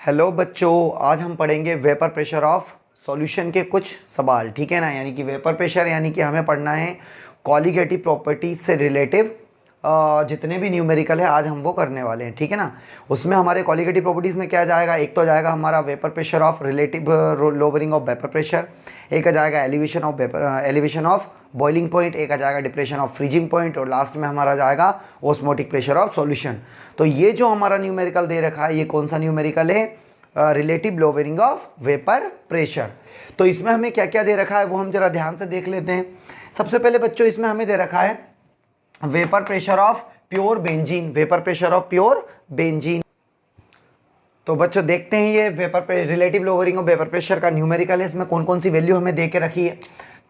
Hello बच्चों, आज हम पढ़ेंगे वेपर प्रेशर ऑफ सॉल्यूशन के कुछ सवाल। ठीक है ना। यानी कि वेपर प्रेशर यानी कि हमें पढ़ना है कॉलिगेटिव प्रॉपर्टीज से रिलेटिव जितने भी न्यूमेरिकल है आज हम वो करने वाले हैं। ठीक है ना। उसमें हमारे कॉलिगेटिव प्रॉपर्टीज़ में क्या जाएगा, एक तो जाएगा हमारा vapour pressure of relative lowering of vapour pressure, एक आ जाएगा एलिवेशन ऑफ बॉइलिंग पॉइंट, एक आ जाएगा डिप्रेशन ऑफ फ्रीजिंग पॉइंट, और लास्ट में हमारा जाएगा ऑस्मोटिक प्रेशर ऑफ सॉल्यूशन। तो ये जो हमारा न्यूमेरिकल दे रखा है, ये कौन सा न्यूमेरिकल है? Relative lowering of vapour pressure. तो इसमें हमें क्या क्या दे रखा है वो हम जरा ध्यान से देख लेते हैं। सबसे पहले बच्चों इसमें हमें दे रखा है vapour pressure of pure benzene, vapour pressure of pure benzene. तो बच्चों देखते हैं ये vapour relative lowering of vapour pressure का न्यूमेरिकल है, इसमें कौन कौन सी वैल्यू हमें दे के रखी है।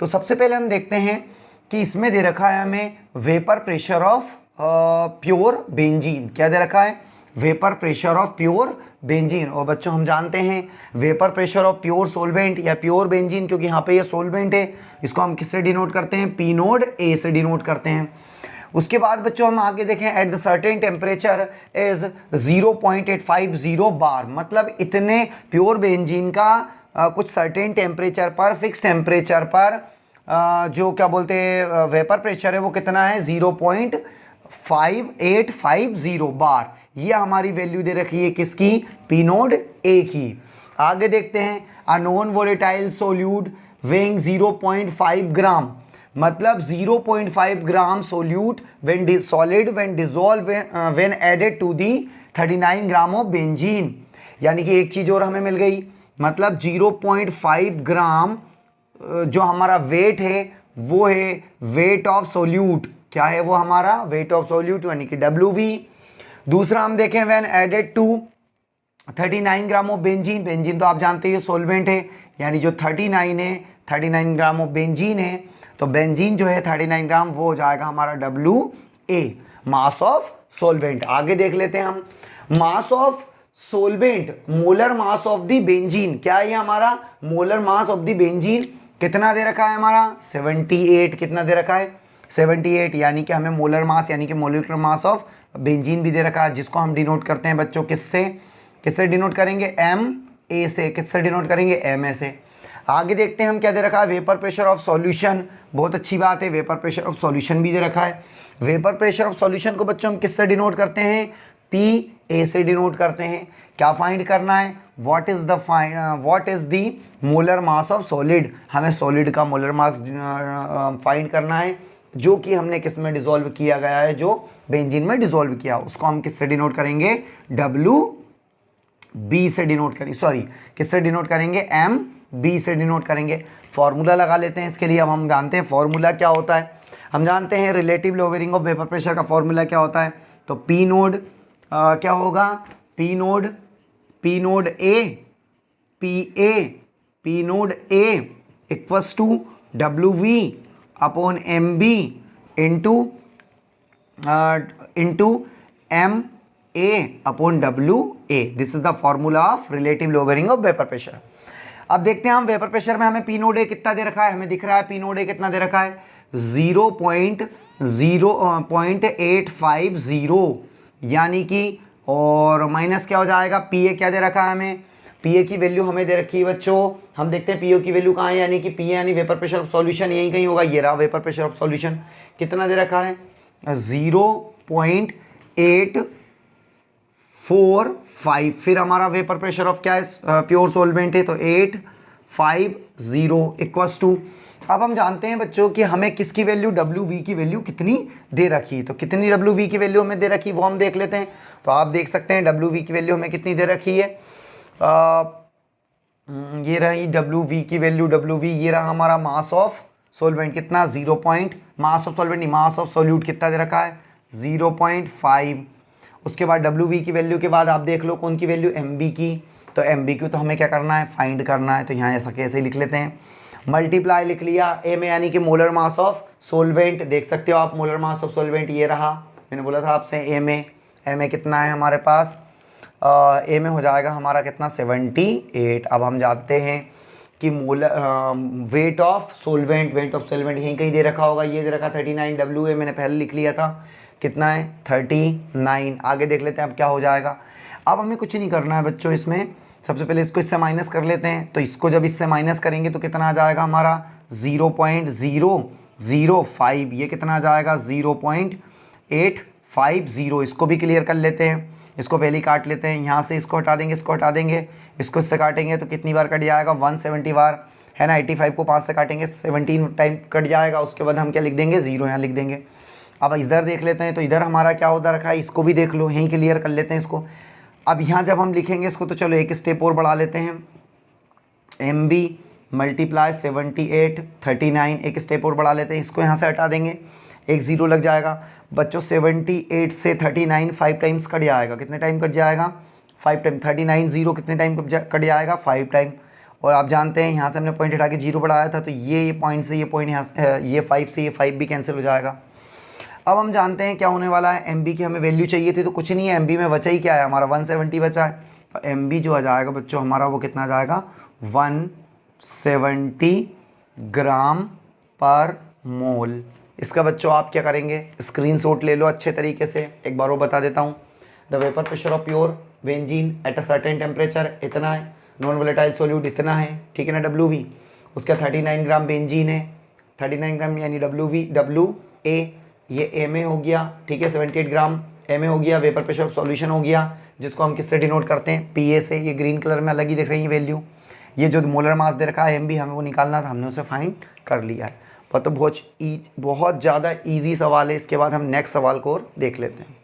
तो सबसे पहले हम देखते हैं कि इसमें दे रखा है हमें vapour pressure of pure benzene. क्या दे रखा है? Vapour pressure of pure benzene. और बच्चों हम जानते हैं vapour pressure of pure solvent या प्योर बेंजीन, क्योंकि यहाँ पे ये सोलवेंट है, इसको हम किससे डिनोट करते हैं? पी नोड ए से डिनोट करते हैं। उसके बाद बच्चों हम आगे देखें, at the certain temperature is 0.850 बार, मतलब इतने प्योर बेंजीन का कुछ सर्टेन टेम्परेचर पर, फिक्स टेम्परेचर पर जो क्या बोलते हैं वेपर प्रेशर है वो कितना है? 0.5850 बार। ये हमारी वैल्यू दे रखी है किसकी? पी नोड ए की। आगे देखते हैं, a non volatile solute weighing 0.5 gram, मतलब 0.5 gram solute when solid when dissolve when added to the 39 gram of benzene. यानी कि एक चीज और हमें मिल गई, मतलब 0.5 ग्राम जो हमारा वेट है वो है वेट ऑफ सोल्यूट। क्या है वो हमारा? वेट ऑफ सोल्यूट यानी कि WV। दूसरा हम देखें, when added to 39 gram of benzene, benzene तो आप जानते हैं सोलवेंट है, यानी जो 39 है 39 ग्राम ऑफ बेंजीन है, तो बेंजीन जो है 39 ग्राम वो हो जाएगा हमारा WA, मास ऑफ सोलवेंट। आगे देख लेते हैं हम, mass of solvent, molar mass of the benzene. क्या है हमारा? Molar mass of the benzene कितना दे रखा है हमारा? 78। कितना दे रखा है? 78। यानी कि हमें मोलर मास यानी कि मोलिकुलर मास ऑफ बेंजीन भी दे रखा है, जिसको हम डिनोट करते हैं बच्चों किससे? किससे डिनोट करेंगे? MA से। किससे डिनोट करेंगे? MA से। आगे देखते हैं हम क्या दे रखा है, वेपर प्रेशर ऑफ सॉल्यूशन। बहुत अच्छी बात है, वेपर प्रेशर ऑफ सॉल्यूशन भी दे रखा है। वेपर प्रेशर ऑफ सॉल्यूशन को बच्चों हम किससे डिनोट करते हैं? PA से डिनोट करते हैं। क्या फाइंड करना है? What is the molar mass of solid. हमें सॉलिड का मोलर मास फाइंड करना है, जो कि हमने किस में डिसॉल्व किया गया है, जो बेंजीन में डिसॉल्व किया, उसको हम किससे डिनोट करेंगे? WB से डिनोट करेंगे, सॉरी किससे डिनोट करेंगे? MB से डिनोट करेंगे। फॉर्मूला लगा लेते हैं इसके लिए। अब हम जानते हैं फॉर्मूला क्या होता है। हम जानते हैं relative lowering of vapour pressure का फॉर्मूला क्या होता है। तो पी नोड क्या होगा? P nought A, P nought A equals to WV upon MB into MA upon WA। This is the formula of relative lowering of vapour pressure. अब देखते हैं हम वेपर प्रेशर में हमें पी नोड ए कितना दे रखा है। हमें दिख रहा है पी नोड ए कितना दे रखा है? 0.850, यानी कि, और माइनस क्या हो जाएगा? पी ए क्या दे रखा है हमें? पी ए की वैल्यू हमें दे रखी है बच्चों, हम देखते हैं पी ए की वैल्यू कहाँ है, यानी कि पी ए यानी वेपर प्रेशर ऑफ सॉल्यूशन, यहीं कहीं होगा। ये रहा वेपर प्रेशर ऑफ सॉल्यूशन, कितना दे रखा है? 0.845। फिर हमारा वेपर प्रेशर ऑफ क्या है? प्योर सोलवेंट है, तो 850 इक्वल्स टू, अब हम जानते हैं बच्चों कि हमें किसकी वैल्यू? WV की वैल्यू कितनी दे रखी है। तो कितनी WV की वैल्यू हमें दे रखी है वो हम देख लेते हैं। तो आप देख सकते हैं WV की वैल्यू हमें कितनी दे रखी है। ये रही WV की वैल्यू। WV ये रहा हमारा मास ऑफ सोलवेंट, कितना? 0 पॉइंट, मास ऑफ सोलवेंट नहीं, मास ऑफ सोल्यूट कितना दे रखा है? 0.5। उसके बाद WV की वैल्यू के बाद आप देख लो कौन की वैल्यू? MB की। तो MB की तो हमें क्या करना है? फाइंड करना है। तो यहाँ ऐसा कैसे लिख लेते हैं, मल्टीप्लाई लिख लिया। MA यानी कि मोलर मास ऑफ सोलवेंट, देख सकते हो आप मोलर मास ऑफ सोलवेंट ये रहा, मैंने बोला था आपसे MA कितना है हमारे पास? MA हो जाएगा हमारा कितना? 78। अब हम जानते हैं कि मोलर वेट ऑफ सोलवेंट यहीं कहीं दे रखा होगा, ये दे रखा 39 WA, मैंने पहले लिख लिया था। कितना है? 39। आगे देख लेते हैं अब क्या हो जाएगा। अब हमें कुछ नहीं करना है बच्चों, इसमें सबसे पहले इसको इससे माइनस कर लेते हैं। तो इसको जब इससे माइनस करेंगे तो कितना आ जाएगा हमारा 0.005, ये कितना आ जाएगा 0.850। इसको भी क्लियर कर लेते हैं, इसको पहले ही काट लेते हैं। यहाँ से इसको हटा देंगे, इसको हटा देंगे, इसको इससे काटेंगे तो कितनी बार कट जाएगा 170 बार, है ना। 85 को 5 से काटेंगे 17 टाइम कट जाएगा। उसके बाद हम क्या लिख देंगे, 0 यहाँ लिख देंगे। अब इधर देख लेते हैं, तो इधर हमारा क्या होता रखा है, इसको भी देख लो, यहीं क्लियर कर लेते हैं इसको। अब यहाँ जब हम लिखेंगे इसको, तो चलो एक स्टेप और बढ़ा लेते हैं, MB मल्टीप्लाई 78 39, एक स्टेप और बढ़ा लेते हैं, इसको यहाँ से हटा देंगे, एक 0 लग जाएगा। बच्चों 78 से 39 5 टाइम्स कट जाएगा, कितने टाइम कट जाएगा 5 टाइम। 39 0 कितने टाइम कट जाएगा 5 टाइम। और आप जानते हैं यहाँ से हमने पॉइंट हटा के 0 बढ़ाया था, तो ये पॉइंट से ये पॉइंट यहाँ से, ये 5 से ये 5 भी कैंसिल हो जाएगा। अब हम जानते हैं क्या होने वाला है, MB की हमें वैल्यू चाहिए थी, तो कुछ नहीं है, MB में बचा ही क्या है हमारा 170 बचा है। तो MB जो आ जाएगा बच्चों हमारा वो कितना आ जाएगा 170 ग्राम पर मोल। इसका बच्चों आप क्या करेंगे, स्क्रीनशॉट ले लो अच्छे तरीके से, एक बार वो बता देता हूँ। The vapour pressure of pure benzene at a certain temperature इतना है, नॉन वोलेटाइल सोल्यूट इतना है, ठीक है ना, WV। उसका 39 ग्राम बेंजीन है, 39 ग्राम यानी WA, ये MA हो गया, ठीक है। 78 ग्राम MA हो गया, वेपर प्रेशर ऑफ सॉल्यूशन हो गया, जिसको हम किससे डिनोट करते हैं, PA से। ये ग्रीन कलर में अलग ही दिख रही है वैल्यू। ये जो मोलर मास दे रखा है MB, हमें वो निकालना था, हमने उसे फाइंड कर लिया है। पर तो बहुत ज़्यादा ईजी सवाल है। इसके बाद हम नेक्स्ट सवाल को और देख लेते हैं।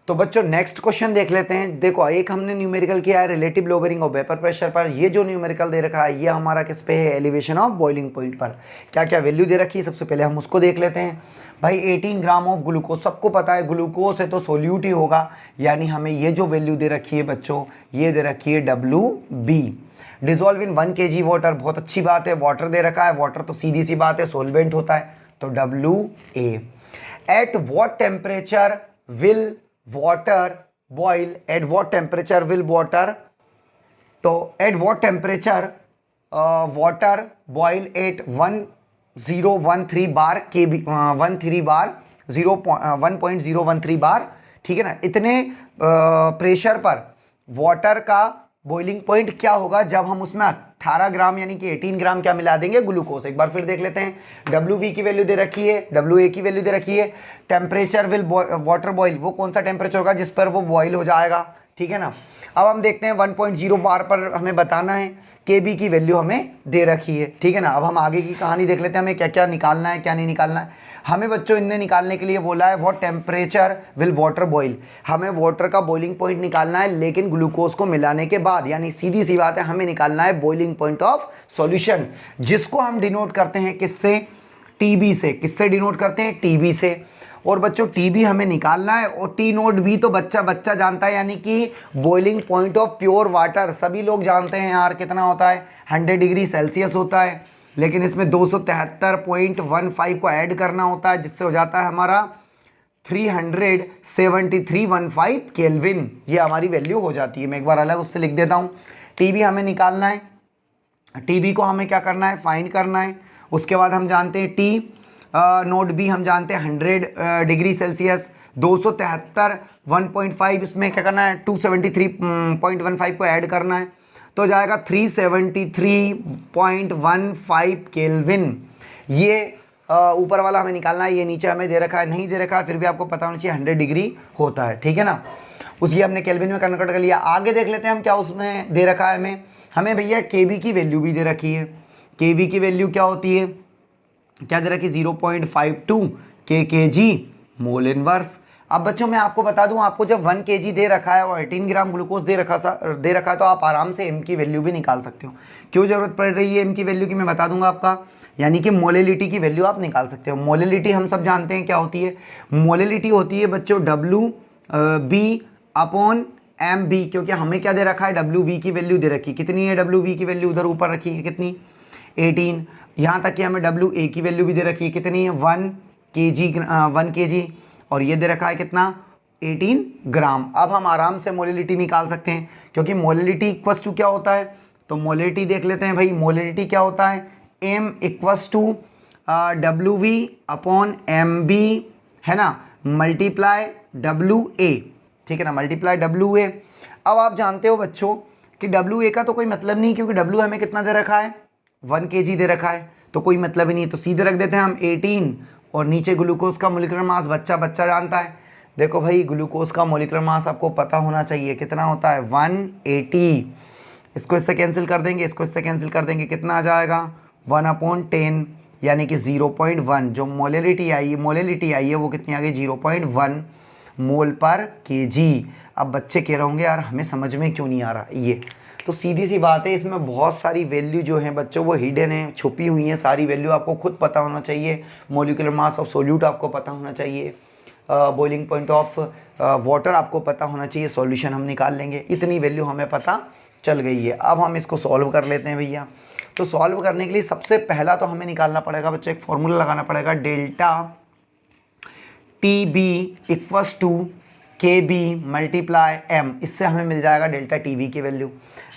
तो बच्चों नेक्स्ट क्वेश्चन देख लेते हैं। देखो एक हमने न्यूमेरिकल किया है relative lowering of vapour pressure पर। ये जो न्यूमेरिकल दे रखा है ये हमारा किस पे है, एलिवेशन ऑफ बॉइलिंग पॉइंट पर। क्या क्या वैल्यू दे रखी है, सबसे पहले हम उसको देख लेते हैं। भाई 18 ग्राम ऑफ ग्लूकोज, सबको पता है ग्लूकोज है तो सोल्यूट ही होगा, यानी हमें ये जो वैल्यू दे रखी है बच्चों, ये दे रखी है WB। Dissolve in 1 kg water, बहुत अच्छी बात है, वाटर दे रखा है, वाटर तो सीधी सी बात है सोलवेंट होता है, तो WA। At what temperature will water boil, at what temperature will water, तो at what temperature water boil at 1013 bar KB 13 bar 1.013 bar, ठीक है ना। इतने प्रेशर पर वाटर का बॉइलिंग पॉइंट क्या होगा जब हम उसमें 18 ग्राम यानी कि 18 ग्राम क्या मिला देंगे, ग्लूकोज। एक बार फिर देख लेते हैं। WV की वैल्यू दे रखी है, WA की वैल्यू दे रखी है। टेम्परेचर विल वाटर बॉईल, वो कौन सा टेम्परेचर होगा जिस पर वो बॉईल हो जाएगा, ठीक है ना। अब हम देखते हैं 1.0 बार पर हमें बताना है, KB की वैल्यू हमें दे रखी है, ठीक है ना। अब हम आगे की कहानी देख लेते हैं, हमें क्या क्या निकालना है क्या नहीं निकालना है। हमें बच्चों इनने निकालने के लिए बोला है what temperature will water boil, हमें वाटर का बॉइलिंग पॉइंट निकालना है, लेकिन ग्लूकोज को मिलाने के बाद, यानी सीधी सी बात है हमें निकालना है बॉइलिंग पॉइंट ऑफ सॉल्यूशन, जिसको हम डिनोट करते हैं किससे, TB से। किससे डिनोट करते हैं, TB से। और बच्चों TB हमें निकालना है, और T नोट भी तो बच्चा जानता है, यानी कि boiling point of pure water सभी लोग जानते हैं यार, कितना होता है 100 डिग्री सेल्सियस होता है, लेकिन इसमें 273.15 को ऐड करना होता है, जिससे हो जाता है हमारा 373.15 केल्विन, ये हमारी वैल्यू हो जाती है। मैं एक बार अलग उससे लिख देता हूँ। TB हमें निकालना है, TB को हमें क्या करना है, फाइंड करना है। उसके बाद हम जानते हैं T नोट B हम जानते हैं 100 डिग्री सेल्सियस, 273 1.5, इसमें क्या करना है 273.15 को ऐड करना है, तो जाएगा 373.15 केल्विन। ये ऊपर वाला हमें निकालना है, ये नीचे हमें दे रखा है, नहीं दे रखा है फिर भी आपको पता होना चाहिए 100 डिग्री होता है, ठीक है ना। उसकी हमने केल्विन में कन्वर्ट कर लिया। आगे देख लेते हैं हम क्या उसमें दे रखा है हमें भैया KB की वैल्यू भी दे रखी है। KB की वैल्यू क्या होती है, क्या दे रखी 0.52 kg मोल इनवर्स। अब बच्चों मैं आपको बता दूं, आपको जब 1 kg दे रखा है और 18 ग्राम ग्लूकोज दे रखा है, तो आप आराम से M की वैल्यू भी निकाल सकते हो। क्यों जरूरत पड़ रही है M की वैल्यू की, मैं बता दूंगा आपका, यानी कि मोलेलिटी की वैल्यू आप निकाल सकते हो। मोलेलिटी हम सब जानते हैं क्या होती है, मोलेलिटी होती है बच्चों WB/MB, क्योंकि हमें क्या दे रखा है, WV की वैल्यू दे रखी, कितनी है WV की वैल्यू, उधर ऊपर रखी है कितनी 18, यहाँ तक कि हमें WA की वैल्यू भी दे रखी है, कितनी है 1 kg, और ये दे रखा है कितना 18 ग्राम। अब हम आराम से मोलिलिटी निकाल सकते हैं, क्योंकि मोलिलिटी इक्वस टू क्या होता है, तो मोलिलिटी देख लेते हैं भाई। मोलिलिटी क्या होता है, M इक्वस टू WV/MB, है ना। मल्टीप्लाई WA, ठीक है ना, मल्टीप्लाई WA। अब आप जानते हो बच्चों कि WA का तो कोई मतलब नहीं, क्योंकि W हमें कितना दे रखा है, 1 kg दे रखा है, तो कोई मतलब ही नहीं। तो सीधे रख देते हैं हम 18 और नीचे ग्लूकोज का मोलिकुलर मास बच्चा जानता है। देखो भाई ग्लूकोज का मोलिकुलर मास आपको पता होना चाहिए, कितना होता है 180। इसको इससे कैंसिल कर देंगे, इसको इससे कैंसिल कर देंगे, कितना आ जाएगा 1/10, यानी कि 0.1। जो मोलिलिटी आई है वो कितनी आ गई 0.1 मोल पर केजी। अब बच्चे कह रहे होंगे यार हमें समझ में क्यों नहीं आ रहा ये, तो सीधी सी बात है, इसमें बहुत सारी वैल्यू जो है बच्चों वो हिडन है, छुपी हुई है। सारी वैल्यू आपको खुद पता होना चाहिए। मोलिकुलर मास ऑफ सोल्यूट आपको पता होना चाहिए, बॉइलिंग पॉइंट ऑफ वाटर आपको पता होना चाहिए, सॉल्यूशन हम निकाल लेंगे। इतनी वैल्यू हमें पता चल गई है। अब हम इसको सॉल्व कर लेते हैं भैया। तो सॉल्व करने के लिए सबसे पहला तो हमें निकालना पड़ेगा बच्चों, एक फॉर्मूला लगाना पड़ेगा, delta TB equals to KB multiply M। इससे हमें मिल जाएगा डेल्टा TB की वैल्यू।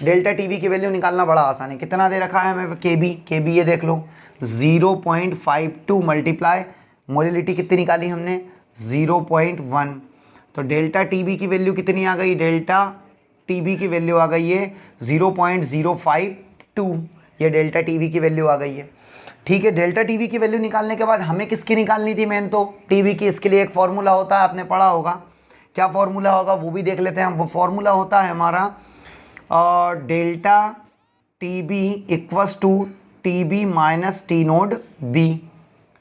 डेल्टा TB की वैल्यू निकालना बड़ा आसान है। कितना दे रखा है हमें KB ये देख लो 0.52 मल्टीप्लाई मोलिलिटी कितनी निकाली हमने 0.1। तो डेल्टा TB की वैल्यू कितनी आ गई, डेल्टा TB की वैल्यू आ गई है 0.052। ये डेल्टा TB की वैल्यू आ गई है। ठीक है, डेल्टा TB की वैल्यू निकालने के बाद हमें किसकी निकालनी थी मेन, तो TB की। इसके लिए एक फॉर्मूला होता है, आपने पढ़ा होगा, क्या फॉर्मूला होगा वो भी देख लेते हैं हम। वो फॉर्मूला होता है हमारा delta TB equals to TB minus T0B।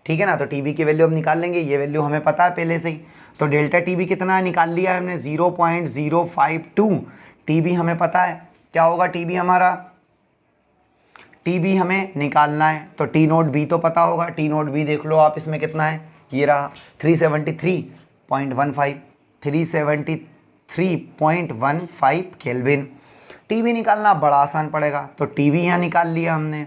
ठीक है ना, तो TB की वैल्यू हम निकाल लेंगे, ये वैल्यू हमें पता है पहले से ही। तो डेल्टा TB कितना है निकाल लिया है हमने 0.052। TB हमें पता है क्या होगा, TB हमारा, TB हमें निकालना है। तो T0B तो पता होगा, T0B देख लो आप, इसमें कितना है, ये रहा 373.15, 373.15 केल्विन। TB निकालना बड़ा आसान पड़ेगा, तो TB यहाँ निकाल लिया हमने।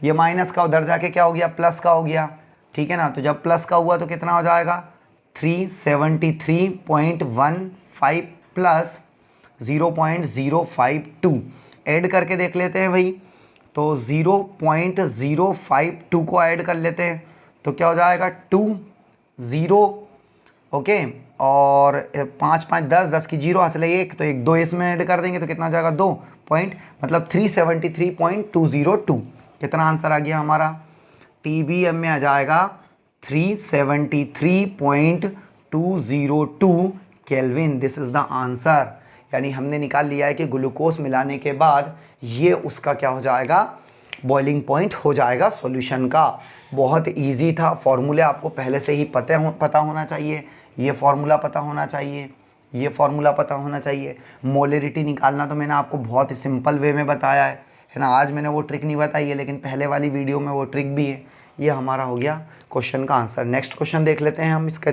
ये माइनस का उधर जाके क्या हो गया, प्लस का हो गया। ठीक है ना, तो जब प्लस का हुआ तो कितना हो जाएगा 373.15 प्लस 0.052। ऐड करके देख लेते हैं भाई, तो 0.052 को ऐड कर लेते हैं तो क्या हो जाएगा 20। ओके, और 5 5 10 10 की 0 हासिल है 1, तो 1 2 इसमें ऐड कर देंगे तो कितना हो जाएगा 2 पॉइंट, मतलब 373.202। कितना आंसर आ गया हमारा, TBM में आ जाएगा 373.202 kelvin. This is the answer. यानी हमने निकाल लिया है कि ग्लूकोज मिलाने के बाद ये उसका क्या हो जाएगा, बॉइलिंग पॉइंट हो जाएगा सॉल्यूशन का। बहुत इजी था, फॉर्मूले आपको पहले से ही पता होना चाहिए। ये फॉर्मूला पता होना चाहिए, ये फॉर्मूला पता होना चाहिए। मोलरिटी निकालना तो मैंने आपको बहुत ही सिंपल वे में बताया है ना। आज मैंने वो ट्रिक नहीं बताई है, लेकिन पहले वाली वीडियो में वो ट्रिक भी है। ये हमारा हो गया क्वेश्चन का आंसर। नेक्स्ट क्वेश्चन देख लेते हैं हम इसका।